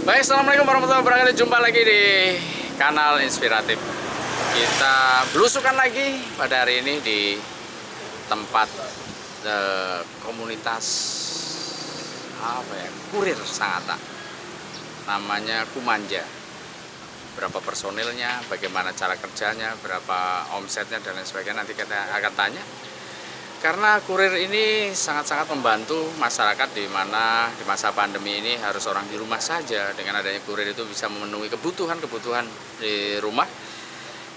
Baik, assalamualaikum warahmatullahi wabarakatuh. Jumpa lagi di kanal Inspiratif. Kita belusukan lagi pada hari ini di tempat komunitas kurir Sangatta. Namanya Kumanja. Berapa personilnya, bagaimana cara kerjanya, berapa omsetnya dan lain sebagainya nanti kita akan tanya. Karena kurir ini sangat-sangat membantu masyarakat di mana di masa pandemi ini harus orang di rumah saja. Dengan adanya kurir itu bisa memenuhi kebutuhan di rumah,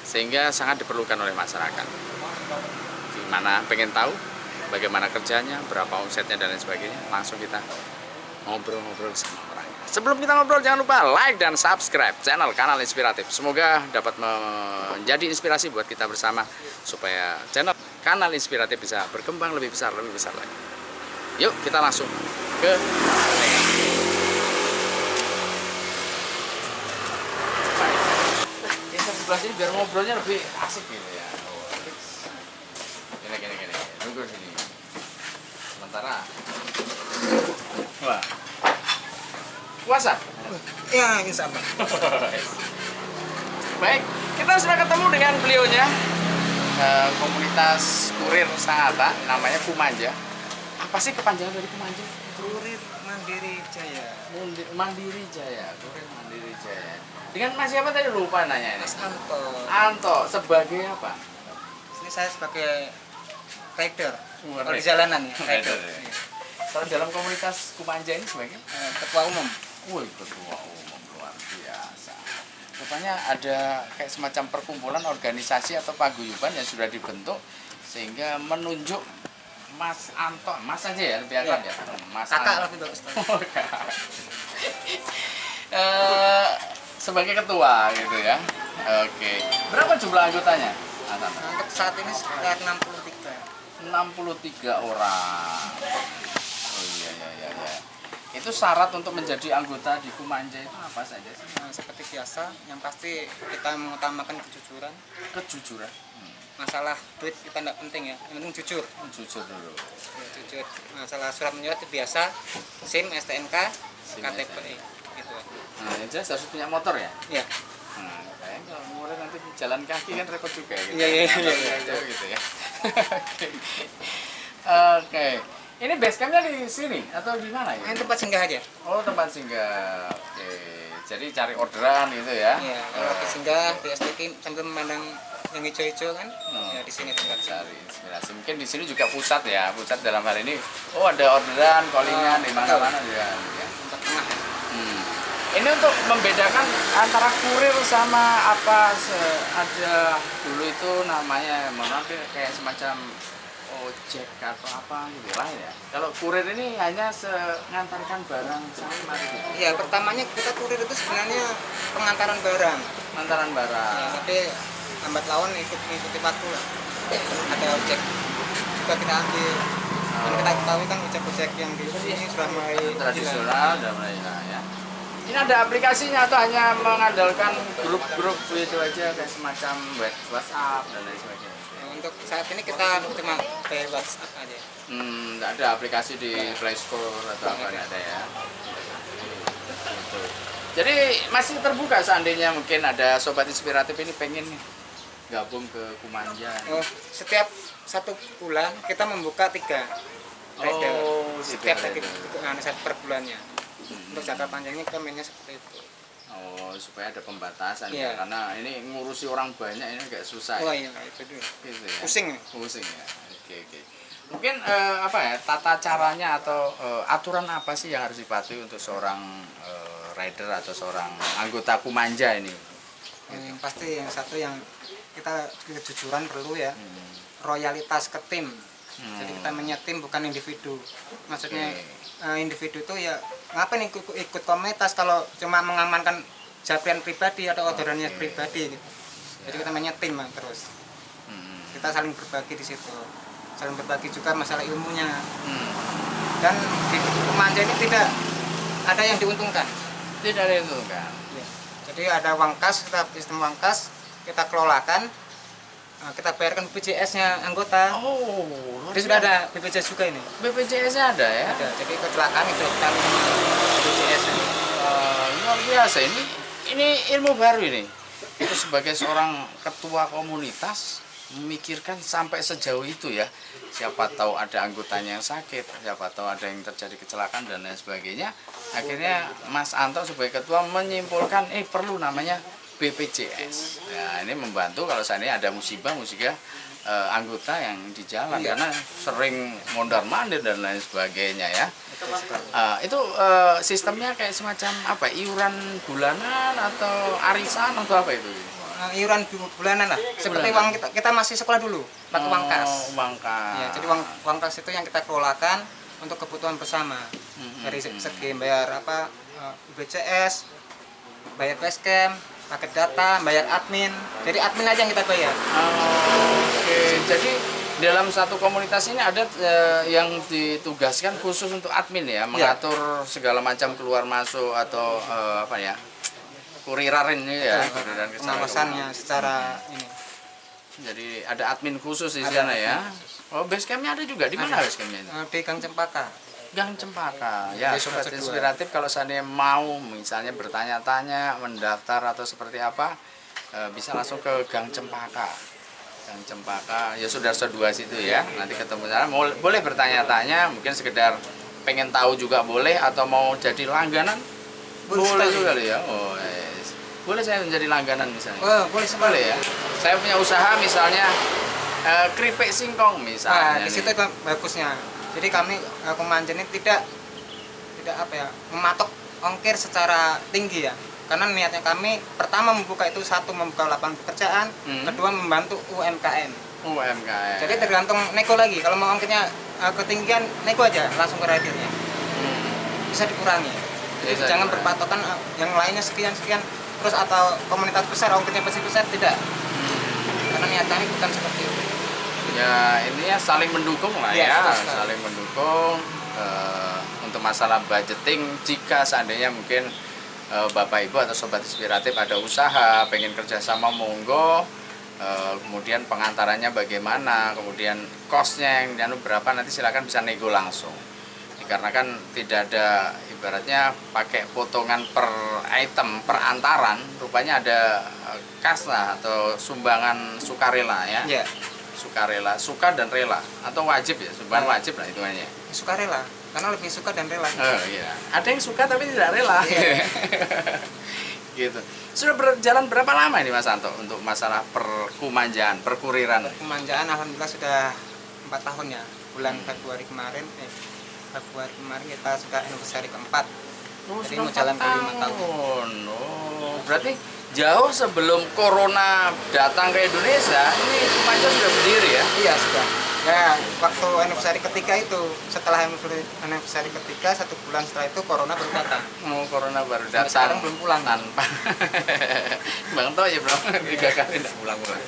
sehingga sangat diperlukan oleh masyarakat. Gimana pengen tahu bagaimana kerjanya, berapa omsetnya dan lain sebagainya, langsung kita ngobrol-ngobrol sama orangnya. Sebelum kita ngobrol, jangan lupa like dan subscribe channel Kanal Inspiratif. Semoga dapat menjadi inspirasi buat kita bersama supaya channel Kanal Inspiratif bisa berkembang lebih besar lagi. Yuk kita langsung ke sebelah sini biar ngobrolnya lebih asik gitu ya. Gini. Tunggu sini. Sementara. Wah. Puasa? Ya, insya Allah. Baik, kita sudah ketemu dengan beliaunya. Komunitas kurir Sangatta, namanya Kumanja. Apa sih kepanjangan dari Kumanja? Kurir Mandiri Jaya. Mandiri Jaya, kurir Mandiri Jaya. Dengan Mas siapa tadi lupa nanya ini? Mas Anto. Anto, sebagai apa? Sini saya sebagai rider. Kalau di Rider. jalanan ya, Rider, rider. ya. Iya. Kalau dalam komunitas Kumanja ini sebagai? Ketua umum. Wih, ketua umum luar biasa. Rupanya ada kayak semacam perkumpulan organisasi atau paguyuban yang sudah dibentuk sehingga menunjuk Mas Anto, Mas aja ya lebih akrab ya. Mas Kakak Anto. lebih bagus. Sebagai ketua gitu ya. Oke. Berapa jumlah anggotanya? Mas Anto? Untuk saat ini sekitar 63. 63 orang. Oh iya. Itu syarat untuk menjadi anggota di Kumanja itu apa saja sih? Nah, seperti biasa, yang pasti kita mengutamakan kejujuran. Kejujuran. Masalah duit kita tidak penting ya, yang penting jujur. Jujur dulu. Ya, jujur. Masalah surat menyurat itu biasa, SIM, STNK, SIM, KTP. STNK. Gitu. Nah, yang jelas harus punya motor ya? Ya. Nah, kayaknya kalau mulai nanti jalan kaki kan repot juga gitu. Iya. Jauh gitu ya. Oke. Ini base campnya di sini atau di mana ya? Ini tempat singgah aja. Oh, tempat singgah. Oke. Jadi cari orderan gitu ya? Iya, kalau di singgah di STK sambil memandang yang hijau-hijau kan, ya di sini tempat. Cari inspirasi. Mungkin di sini juga pusat ya, pusat dalam hal ini. Oh, ada orderan, callingan di mana-mana juga. Ya. Tempat tengah. Ini untuk membedakan antara kurir sama apa ada dulu itu namanya kayak semacam ojek atau apa gitu lah ya. Kalau kurir ini hanya mengantarkan barang sama gitu. Iya, pertamanya kita kurir itu sebenarnya pengantaran barang. Pengantaran barang. Ya, tapi lambat laun mengikuti waktu lah. Ada ojek juga kita ambil. Dan kita ketahui kan ojek-ojek yang di sini sudah mulai tradisional dan mulai ya. Ini ada aplikasinya atau hanya mengandalkan grup-grup itu aja kayak semacam WhatsApp dan lain sebagainya. Untuk saat ini kita cuma pakai WhatsApp aja. Nggak ada aplikasi di Play Store atau apa nggak ada ya. Gitu. Jadi masih terbuka seandainya mungkin ada sobat inspiratif ini pengen nih gabung ke Kumanja. Oh, setiap 1 bulan kita membuka 3 rider. Setiap satu per bulannya. Untuk jangka panjangnya kita mainnya seperti itu. Oh, supaya ada pembatasan Iya. ya, karena ini ngurusi orang banyak ini agak susah. Oh ya. iya, itu dulu. Gitu ya. Pusing Ya. Oke. Mungkin apa ya tata caranya atau aturan apa sih yang harus dipatuhi untuk seorang rider atau seorang anggota Kumanja ini? Yang pasti yang satu yang kita kejujuran perlu ya. Royalitas ke tim. Jadi kita menyetim bukan individu. Maksudnya individu itu ya ngapain ikut komunitas kalau cuma mengamankan japrian pribadi atau orderannya pribadi gitu. Jadi kita menyetim terus. Kita saling berbagi di situ. Saling berbagi juga masalah ilmunya. Dan di Kumanja ini tidak ada yang diuntungkan. Tidak ada yang diuntungkan. Ya. Jadi ada uang kas, kita sistem uang kas kita kelolakan. Kita bayarkan BPJS-nya anggota. Oh, Jadi sudah ada BPJS juga ini. BPJS-nya ada ya? Ada. Jadi kecelakaan itu kita BPJS. Iya luar biasa ini ilmu baru ini. Itu sebagai seorang ketua komunitas memikirkan sampai sejauh itu ya. Siapa tahu ada anggotanya yang sakit, siapa tahu ada yang terjadi kecelakaan dan lain sebagainya. Akhirnya Mas Anto sebagai ketua menyimpulkan perlu namanya BPJS. Ya, ini membantu kalau seandainya ada musibah anggota yang di jalan karena sering mondar-mandir dan lain sebagainya ya. Itu sistemnya kayak semacam apa? Iuran bulanan atau arisan atau apa itu? Iuran bulanan lah. Seperti uang kita masih sekolah dulu, pakai uang kas. Uang kas. Ya, jadi uang kas itu yang kita kelolakan untuk kebutuhan bersama. Dari segi bayar BPJS, bayar basecamp, paket data, bayar admin. Jadi admin aja yang kita bayar. Oke. Jadi dalam satu komunitas ini ada yang ditugaskan khusus untuk admin ya, mengatur segala macam keluar masuk atau kuriran ini ya, pengawasannya secara ini. Jadi ada admin khusus di sana ya. Oh, basecampnya ada juga. Di mana basecampnya itu? Di Gang Cempaka. Gang Cempaka. Ya, sobat inspiratif kalau seandainya mau misalnya bertanya-tanya, mendaftar atau seperti apa, bisa langsung ke Gang Cempaka. Gang Cempaka, ya Sudarso 2 situ ya. Nanti ketemu sana. Boleh bertanya-tanya, mungkin sekedar pengen tahu juga boleh, atau mau jadi langganan boleh juga loh ya. Oh, yes. Boleh saya menjadi langganan misalnya. Boleh sekali ya. Saya punya usaha misalnya keripik singkong misalnya. Di situ bagusnya. Jadi kami Kumanjen ini tidak mematok ongkir secara tinggi ya. Karena niatnya kami pertama membuka itu, satu membuka lapangan pekerjaan, kedua membantu UMKM. Jadi tergantung nego lagi. Kalau mau ongkirnya ketinggian, nego aja langsung ke ridernya. Bisa dikurangi. Jadi jangan berpatokan yang lainnya sekian terus atau komunitas besar ongkirnya pasti besar, tidak. Karena niat kami bukan seperti itu. Ya ini ya saling mendukung lah saling mendukung untuk masalah budgeting. Jika seandainya mungkin Bapak Ibu atau sobat inspiratif ada usaha pengen kerjasama, monggo. Kemudian pengantarannya bagaimana, kemudian costnya yang berapa, nanti silakan bisa nego langsung. Karena kan tidak ada ibaratnya pakai potongan per item, per antaran, rupanya ada kas lah atau sumbangan sukarela ya. Sukarela, suka dan rela atau wajib ya, sumbangan wajib lah hitungannya. Sukarela, karena lebih suka dan rela. Iya. Ada yang suka tapi tidak rela. Gitu. Sudah berjalan berapa lama ini Mas Anto untuk masalah perkumanjaan, perkuriran? Perkumanjaan alhamdulillah sudah 4 tahun ya. Bulan Februari kemarin kita sudah anniversary keempat. Jadi mau jalan ke 5 tahun. Oh, berarti jauh sebelum corona datang ke Indonesia, ini Kumanja sudah berdiri ya? Iya, sudah. Ya, waktu anniversary ketiga itu, setelah anniversary ketiga, 1 bulan setelah itu corona baru datang. Oh, corona baru datang. Sekarang belum pulang. Tanpa. Bang Toh ya bro, 3 kali tidak pulang-pulang.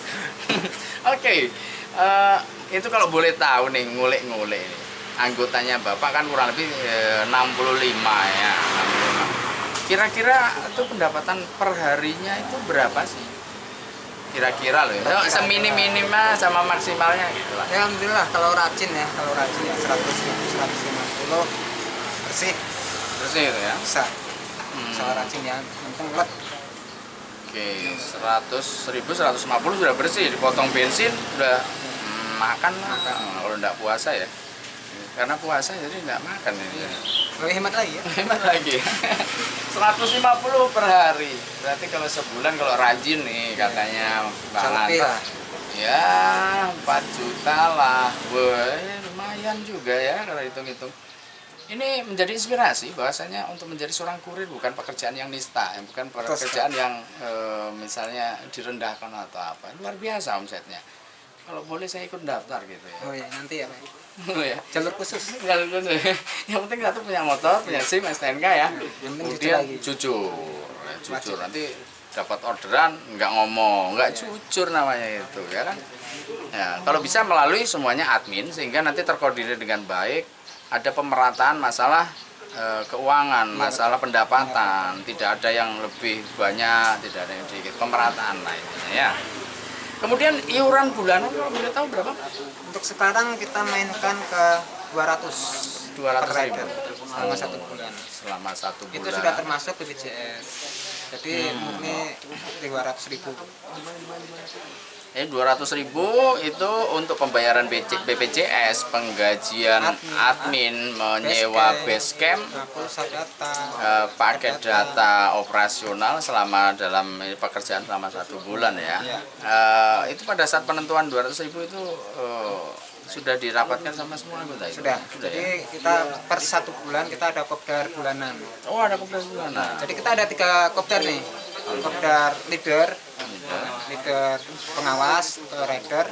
Oke, itu kalau boleh tahu nih, ngulik-ngulik ini. Anggotanya Bapak kan kurang lebih 65 ya. 65. Kira-kira itu pendapatan per harinya itu berapa sih? Kira-kira loh ya. Seminim-minimnya sama maksimalnya gitu lah. Ya alhamdulillah kalau rajin ya 100.000, 150 bersih. Bersih itu ya. Bisa. Soal rajin ya, penting buat. Oke, 100.000, 150 sudah bersih, dipotong bensin udah makan lah. Kalau enggak puasa ya. Karena puasa jadi nggak makan ini. Lebih hemat lagi ya? Hemat lagi. 150 per hari. Berarti kalau sebulan kalau rajin nih katanya Bang Anto. Ya 4 juta lah. Wah, lumayan juga ya kalau hitung-hitung. Ini menjadi inspirasi bahwasanya untuk menjadi seorang kurir bukan pekerjaan yang nista, bukan pekerjaan yang misalnya direndahkan atau apa. Luar biasa omsetnya. Kalau boleh saya ikut daftar gitu ya. Oh ya, nanti ya Pak. Oh ya. Jalur khusus. Yang penting satu punya motor, punya SIM, STNK ya. Yang penting kemudian jujur. Jujur nanti dapat orderan nggak ngomong, nggak jujur namanya itu ya kan. Ya, kalau bisa melalui semuanya admin sehingga nanti terkoordinir dengan baik. Ada pemerataan masalah keuangan, masalah pendapatan, tidak ada yang lebih banyak, tidak ada yang sedikit, pemerataan lah intinya ya. Kemudian iuran bulanan kalau boleh tahu berapa? Untuk sekarang kita mainkan ke 200 200.000. selama 1 bulan. Selama 1 bulan. Itu sudah termasuk BPJS. Jadi murni 200.000. 200.000 itu untuk pembayaran BPJS, penggajian admin, menyewa base camp, Pulsa data, paket data operasional selama dalam pekerjaan selama 1 bulan ya. Itu pada saat penentuan 200.000 itu sudah dirapatkan sama semua anggota itu? Sudah. Jadi ya? kita per 1 bulan kita ada kopdar bulanan. Oh, ada kopdar bulanan. Jadi kita ada 3 kopdar nih. Kopdar leader, pengawas, rider,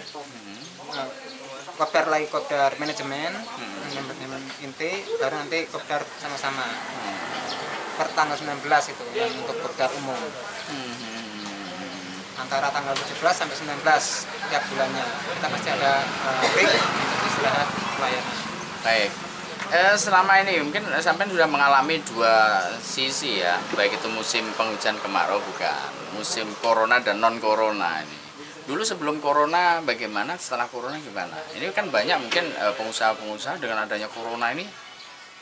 kopdar lagi kopdar manajemen, manajemen inti, baru nanti kopdar sama-sama. Per tanggal 19 itu yang untuk kopdar umum. Antara tanggal 17 sampai 19 tiap bulannya kita pasti ada break untuk istirahat pelayanan. Baik. Selama ini mungkin sampai sudah mengalami 2 sisi ya, baik itu musim penghujan kemarau bukan, musim corona dan non corona ini. Dulu sebelum corona bagaimana, setelah corona gimana? Ini kan banyak mungkin pengusaha-pengusaha dengan adanya corona ini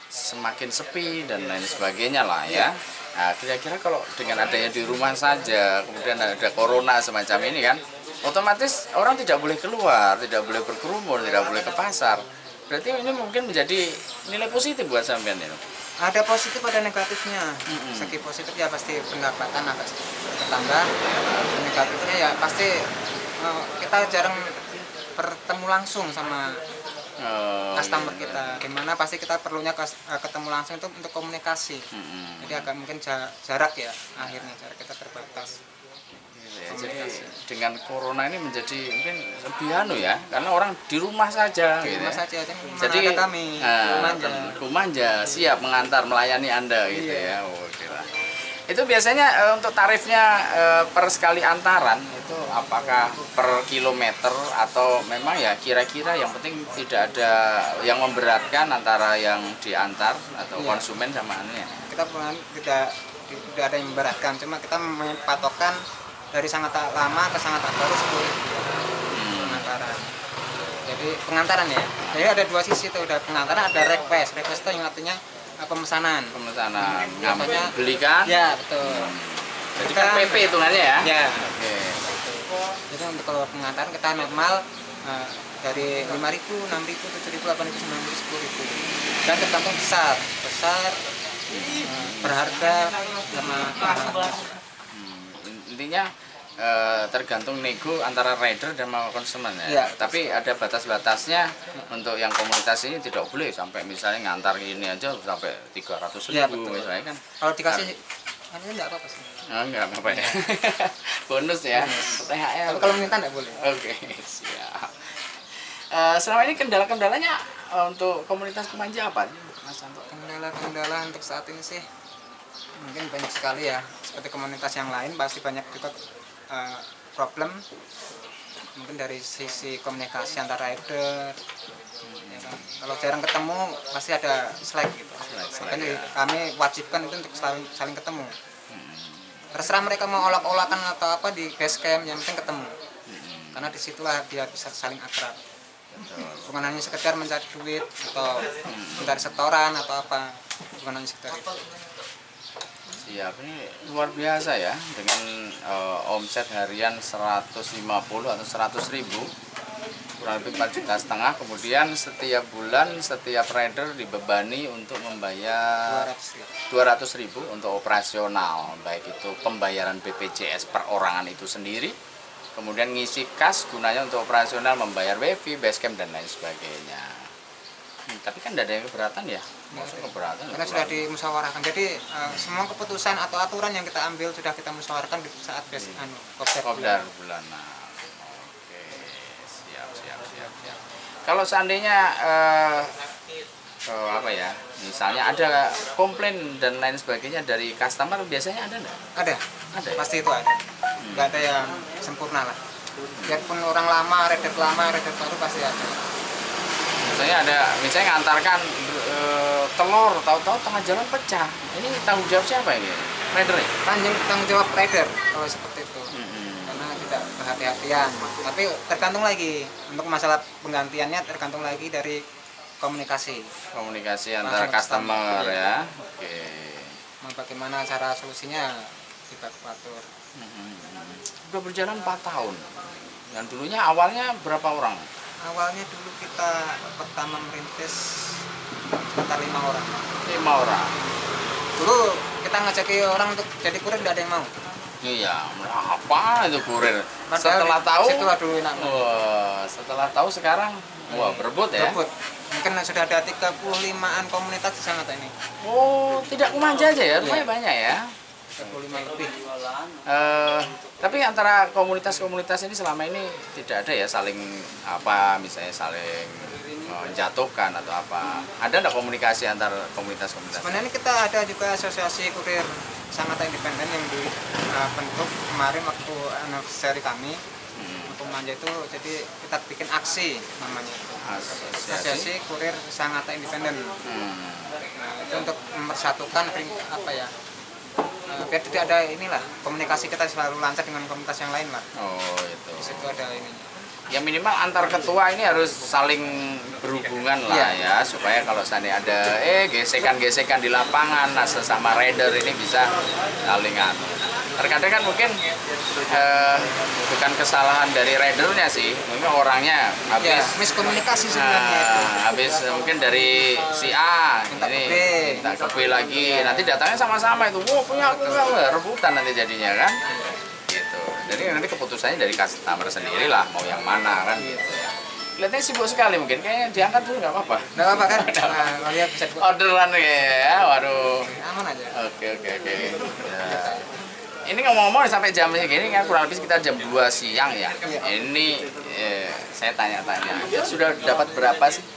semakin sepi dan lain sebagainya lah ya. Nah, kira-kira kalau dengan adanya di rumah saja, kemudian ada corona semacam ini kan, otomatis orang tidak boleh keluar, tidak boleh berkerumun, tidak boleh ke pasar. Berarti ini mungkin menjadi nilai positif buat sampean ini. Ada positif, ada negatifnya. Segi positif ya pasti pendapatan agak bertambah. Negatifnya ya pasti kita jarang bertemu langsung sama customer kita. Dimana pasti kita perlunya ketemu langsung itu untuk komunikasi. Jadi agak mungkin jarak ya, akhirnya jarak kita terbatas. Ya, jadi dengan corona ini menjadi mungkin lebih ya, karena orang di rumah saja. Di rumah gitu saja, jadi ada kami, Kumanja siap mengantar melayani Anda gitu ya. Oh, kira. Itu biasanya untuk tarifnya per sekali antaran itu apakah per kilometer atau memang ya kira-kira yang penting tidak ada yang memberatkan antara yang diantar atau konsumen sama anunya. Kita tidak ada yang memberatkan, cuma kita mempatokkan dari sangat lama ke sangat baru 10.000 pengantaran. Jadi pengantaran ya. Jadi ada 2 sisi tuh, ada pengantaran, ada request. Request itu yang artinya pemesanan. Ngambil belikan? Ya, betul. Jadi kan PP hitungannya ya? Ya. Oke. Jadi untuk kalau pengantaran kita normal dari 5.000, 6.000, 7.000, 8.000, 9.000, 10.000. Dan tergantung besar, berharga sama harga. Intinya tergantung nego antara rider dan konsumen ya. Tapi ada batas-batasnya untuk yang komunitas ini tidak boleh sampai misalnya ngantar ini aja sampai 300.000 misalnya kan. Kalau dikasih ini enggak apa-apa sih. Enggak apa-apa ya. Bonus ya. THR. Kalau minta enggak boleh. Oke, siap. Selama ini kendala-kendalanya untuk komunitas Kumanja apa, Mas Santo? Kendala-kendala untuk saat ini sih mungkin banyak sekali ya. Seperti komunitas yang lain pasti banyak juga problem. Mungkin dari sisi komunikasi antara rider. Ya kan? Kalau jarang ketemu pasti ada slack gitu. Jadi kami wajibkan itu untuk saling ketemu. Terserah mereka mau olak-olakan atau apa di base camp, yang penting ketemu. Karena disitulah dia bisa saling akrab. Bukan hanya sekedar mencari duit atau mencari setoran atau apa, bukan hanya sekedar itu. Siap, ini luar biasa ya, dengan omset harian 150 atau 100.000, kurang lebih 4,5 juta. Kemudian setiap bulan setiap rider dibebani untuk membayar 200.000 untuk operasional, baik itu pembayaran BPJS perorangan itu sendiri, kemudian ngisi kas gunanya untuk operasional, membayar wifi, basecamp dan lain sebagainya. Tapi kan tidak ada yang keberatan ya? Maksudnya keberatan? Karena sudah dimusyawarahkan. Jadi semua keputusan atau aturan yang kita ambil sudah kita musyawarahkan di saat kopdar bulanan. Oke, siap. Kalau seandainya apa ya? Misalnya ada komplain dan lain sebagainya dari customer, biasanya ada nggak? Ada, pasti itu ada. Nggak ada yang sempurna lah. Biarpun orang lama, rider baru pasti ada. Misalnya ngantarkan telur, tahu-tahu tengah jalan pecah. Ini tanggung jawab siapa ini? Rider ya? Tanggung jawab rider kalau seperti itu. Karena tidak kehati-hatian. Tapi tergantung lagi untuk masalah penggantiannya, tergantung lagi dari komunikasi antara Langsung ke customer customer, ya. Oke. bagaimana cara solusinya kita atur. Udah berjalan 4 tahun. Dan dulunya awalnya berapa orang? Awalnya dulu kita pertama merintis sekitar 5 orang. 5 orang. Dulu kita ngajaki orang untuk jadi kurir nggak ada yang mau. Iya, apa itu kurir? Padahal Setelah di tahu, situ aduh enak. setelah tahu sekarang, wah berebut ya. Berebut. Mungkin sudah ada 35-an komunitas di sana ini. Oh, tidak Kumanja aja ya, rupanya Iya. banyak ya. 35 lebih. Tapi antara komunitas-komunitas ini selama ini tidak ada ya saling apa, misalnya saling menjatuhkan atau apa. Ada nggak komunikasi antar komunitas-komunitas? Sebenarnya kita ada juga asosiasi kurir sangat independen yang dibentuk kemarin waktu anniversary kami. Kumanja itu jadi kita bikin aksi namanya itu. Asosiasi Kurir Sangatta Independen. Nah, itu untuk mempersatukan apa ya? Biar tidak ada inilah komunikasi kita selalu lancar dengan komunitas yang lain lah. Oh itu. Di situ ada ini. Ya minimal antar ketua ini harus saling berhubungan lah ya, supaya kalau seandainya ada gesekan-gesekan di lapangan, nah sesama rider ini bisa saling anu. Terkadang kan mungkin bukan kesalahan dari ridernya sih, mungkin orangnya habis miskomunikasi sebenarnya itu. Habis mungkin dari si A Minta ini ke B. minta ke B lagi, nanti datangnya sama-sama itu, punya aku rebutan nanti jadinya kan, gitu. Jadi nanti keputusannya dari customer sendiri lah mau yang mana kan, gitu ya. Kelihatannya sibuk sekali mungkin, kayaknya diangkat dulu nggak apa-apa. Nggak apa-apa kan? Nah, lihat bisa Orderan ya, waduh. aman aja. Oke. Ya. Ini ngomong-ngomong sampai jam segini kan kurang lebih sekitar jam 2 siang ya. Ini saya tanya-tanya, sudah dapat berapa sih